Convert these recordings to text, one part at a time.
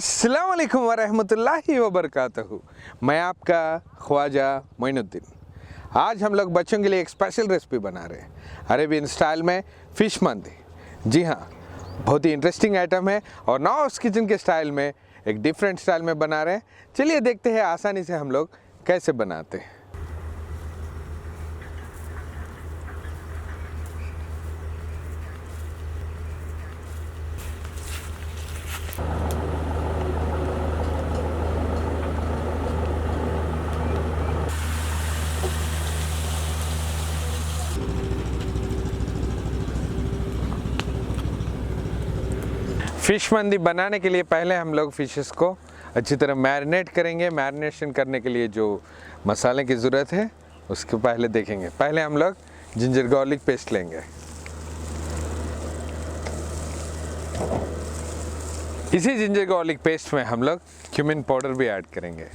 अस्सलाम वालेकुम वरहमतुल्लाहि वबरकातुहू। मैं आपका ख्वाजा मोइनुद्दीन। आज हम लोग बच्चों के लिए एक स्पेशल रेसिपी बना रहे हैं, अरेबियन स्टाइल में फ़िश मंदी। जी हाँ, बहुत ही इंटरेस्टिंग आइटम है और नवाब्स किचन के स्टाइल में एक डिफरेंट स्टाइल में बना रहे हैं। चलिए देखते हैं आसानी से हम लोग कैसे बनाते हैं। फ़िश मंदी बनाने के लिए पहले हम लोग फ़िशेस को अच्छी तरह मैरिनेट करेंगे। मैरिनेशन करने के लिए जो मसाले की ज़रूरत है उसको पहले देखेंगे। पहले हम लोग जिंजर गार्लिक पेस्ट लेंगे। इसी जिंजर गार्लिक पेस्ट में हम लोग क्यूमिन पाउडर भी ऐड करेंगे।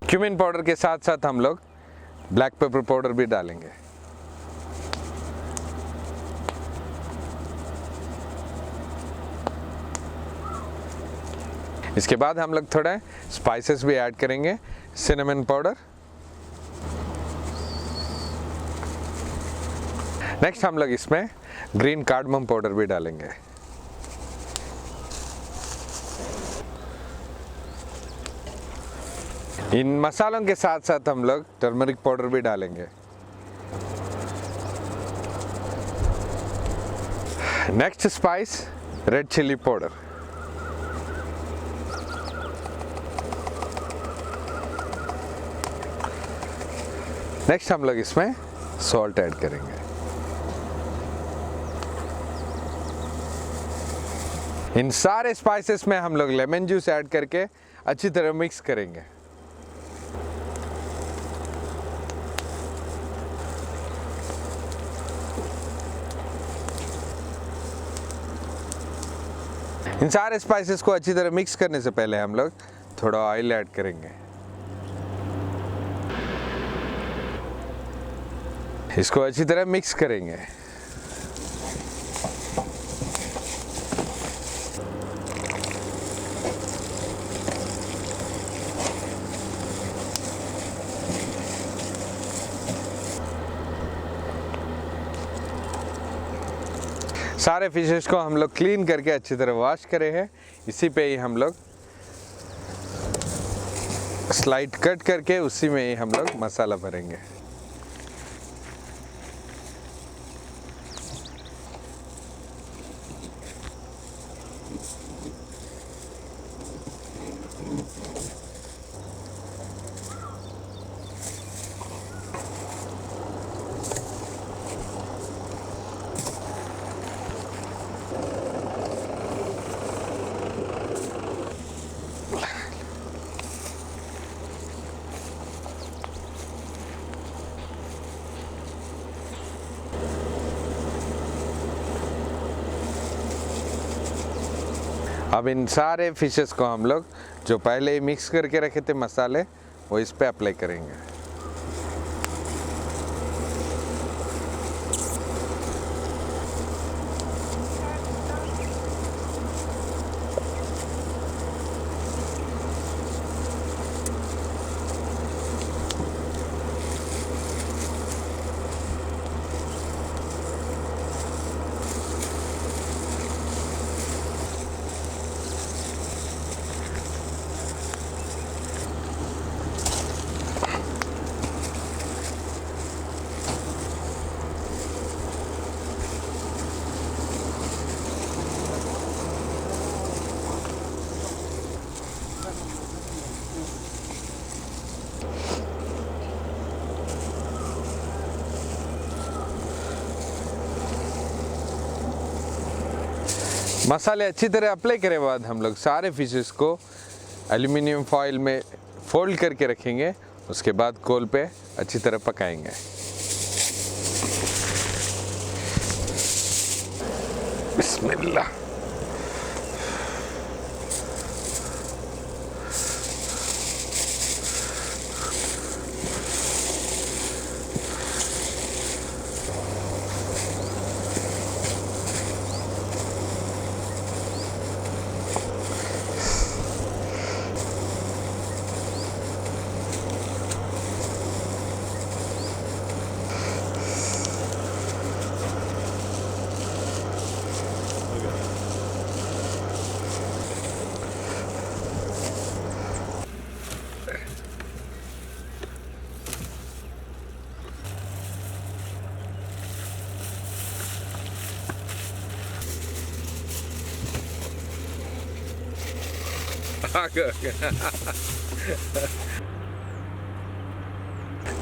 क्यूमिन पाउडर के साथ साथ हम लोग ब्लैक पेपर पाउडर भी डालेंगे। इसके बाद हम लोग थोड़ा स्पाइसेस भी ऐड करेंगे। सिनेमन पाउडर, नेक्स्ट हम लोग इसमें ग्रीन कार्डमम पाउडर भी डालेंगे। इन मसालों के साथ साथ हम लोग टर्मरिक पाउडर भी डालेंगे। Next spice red chilli powder. Next हम लोग इसमें सॉल्ट ऐड करेंगे। इन सारे स्पाइसेस में हम लोग लेमन जूस ऐड करके अच्छी तरह मिक्स करेंगे। इन सारे स्पाइसेस को अच्छी तरह मिक्स करने से पहले हम लोग थोड़ा ऑयल ऐड करेंगे। इसको अच्छी तरह मिक्स करेंगे। सारे फिशेस को हम लोग क्लीन करके अच्छी तरह वॉश करे हैं। इसी पे ही हम लोग स्लाइड कट करके उसी में ही हम लोग मसाला भरेंगे। अब इन सारे फिशेस को हम लोग जो पहले ही मिक्स करके रखे थे मसाले, वो इस पे अप्लाई करेंगे। मसाले अच्छी तरह अप्लाई करे बाद हम लोग सारे फिशेस को एल्युमिनियम फॉइल में फोल्ड करके रखेंगे। उसके बाद कोल पे अच्छी तरह पकाएंगे। बिस्मिल्लाह।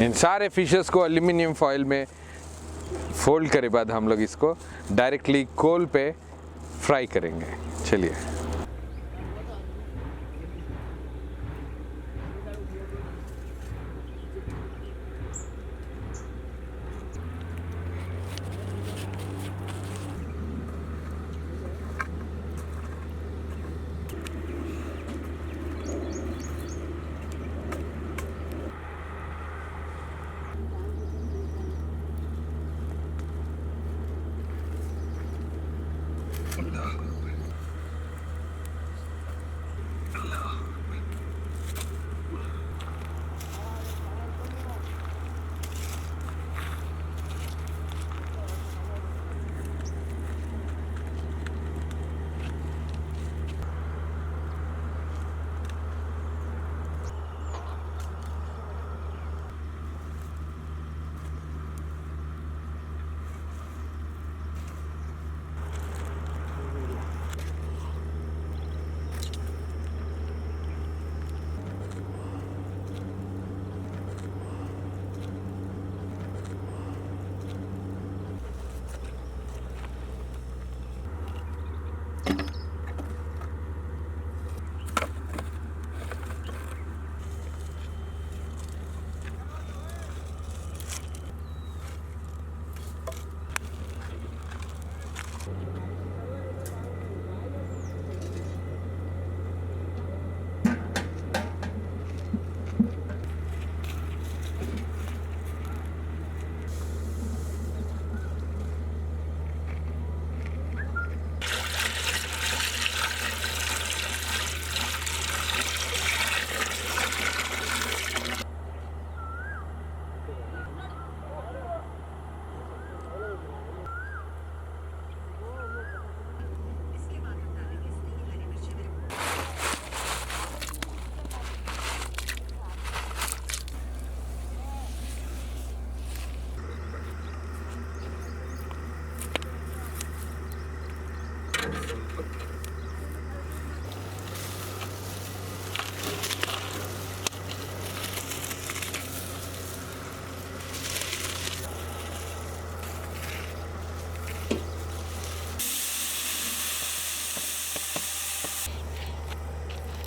इन सारे फिशेस को एल्यूमिनियम फॉइल में फोल्ड करे बाद हम लोग इसको डायरेक्टली कोल पे फ्राई करेंगे। चलिए।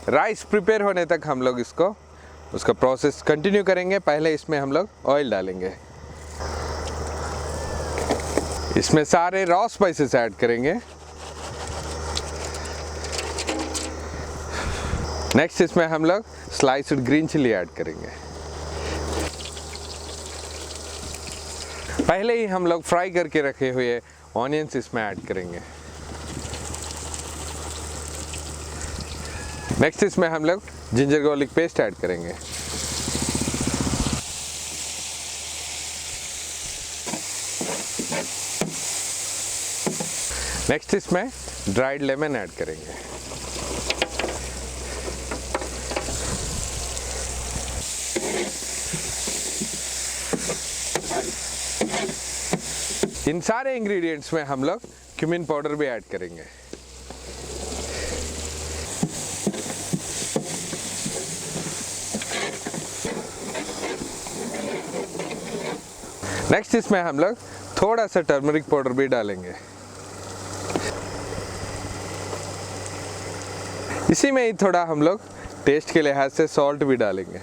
राइस प्रिपेयर होने तक हम लोग इसको उसका प्रोसेस कंटिन्यू करेंगे। पहले इसमें हम लोग ऑयल डालेंगे, इसमें सारे रॉ स्पाइसेस ऐड करेंगे। नेक्स्ट इसमें हम लोग स्लाइस्ड ग्रीन चिली ऐड करेंगे। पहले ही हम लोग फ्राई करके रखे हुए ऑनियंस इसमें ऐड करेंगे। नेक्स्ट इसमें हम लोग जिंजर गार्लिक पेस्ट ऐड करेंगे। नेक्स्ट इसमें ड्राइड लेमन ऐड करेंगे। इन सारे इंग्रेडिएंट्स में हम लोग क्यूमिन पाउडर भी ऐड करेंगे। नेक्स्ट इसमें हम लोग थोड़ा सा टर्मरिक पाउडर भी डालेंगे। इसी में ही थोड़ा हम लोग टेस्ट के लिहाज से सॉल्ट भी डालेंगे।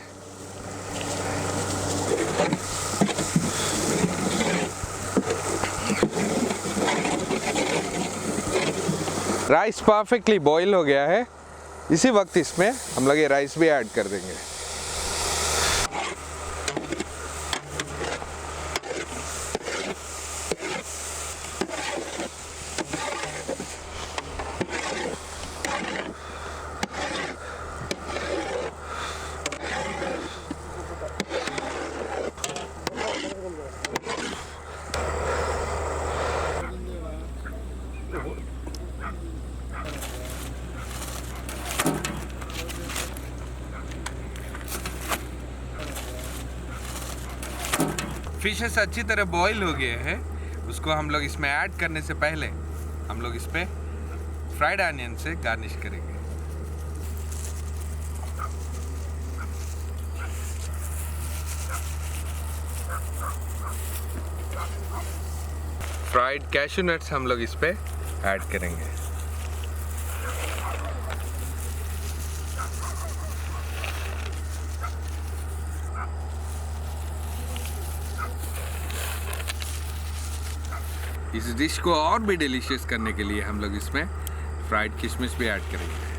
राइस परफेक्टली बॉईल हो गया है। इसी वक्त इसमें हम लोग ये राइस भी ऐड कर देंगे। फिशेस अच्छी तरह बॉईल हो गए हैं। उसको हम लोग इसमें ऐड करने से पहले हम लोग इस पे फ्राइड अनियन से गार्निश करेंगे। फ्राइड कैशू नट्स हम लोग इस पे ऐड करेंगे। इस डिश को और भी डिलीशियस करने के लिए हम लोग इसमें फ्राइड किशमिश भी ऐड करेंगे।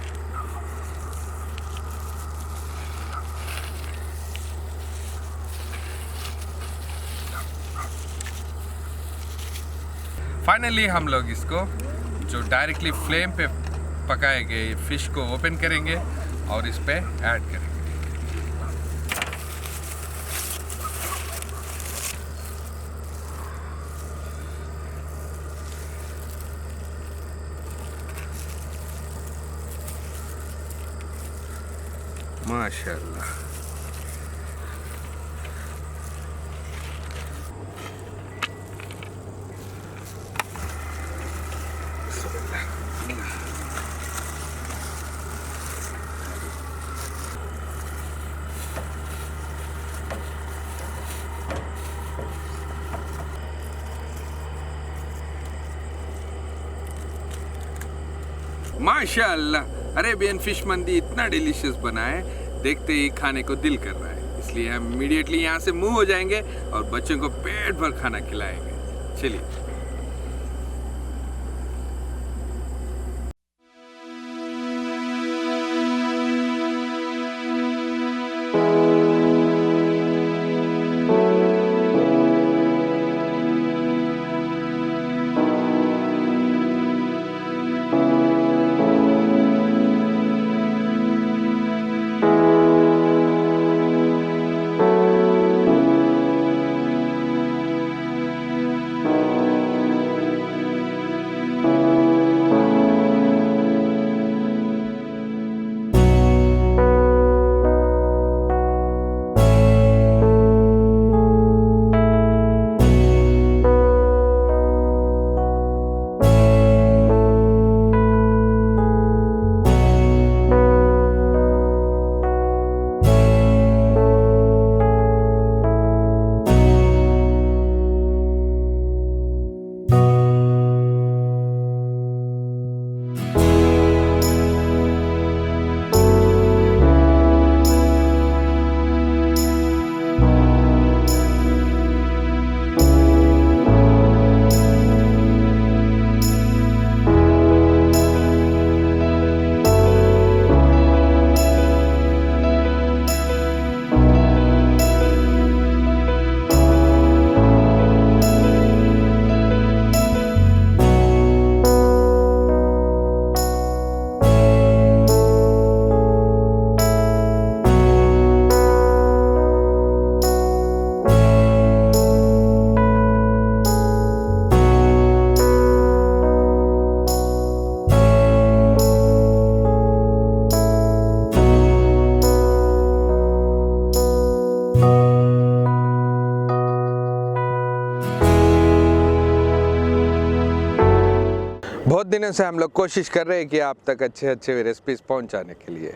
फाइनली हम लोग इसको जो डायरेक्टली फ्लेम पे पकाए गए फिश को ओपन करेंगे और इस पे ऐड करेंगे। माशाल्लाह। माशाल्लाह, अरेबियन फिश मंदी इतना डिलीशियस बना है, देखते ही खाने को दिल कर रहा है। इसलिए हम इमीडिएटली यहाँ से मूव हो जाएंगे और बच्चों को पेट भर खाना खिलाएंगे। चलिए। बहुत दिनों से हम लोग कोशिश कर रहे हैं कि आप तक अच्छे अच्छे रेसिपीज़ पहुंचाने के लिए।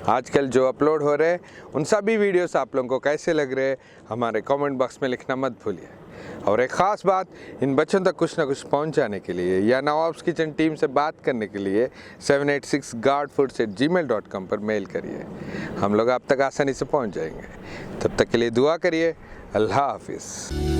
आजकल जो अपलोड हो रहे हैं उन सभी वीडियोस आप लोगों को कैसे लग रहे हैं हमारे कमेंट बॉक्स में लिखना मत भूलिए। और एक ख़ास बात, इन बच्चों तक कुछ ना कुछ पहुंचाने के लिए या नवाब्स किचन टीम से बात करने के लिए 786guardfoods@gmail.com पर मेल करिए। हम लोग आप तक आसानी से पहुँच जाएंगे। तब तक के लिए दुआ करिए। अल्लाह हाफिज़।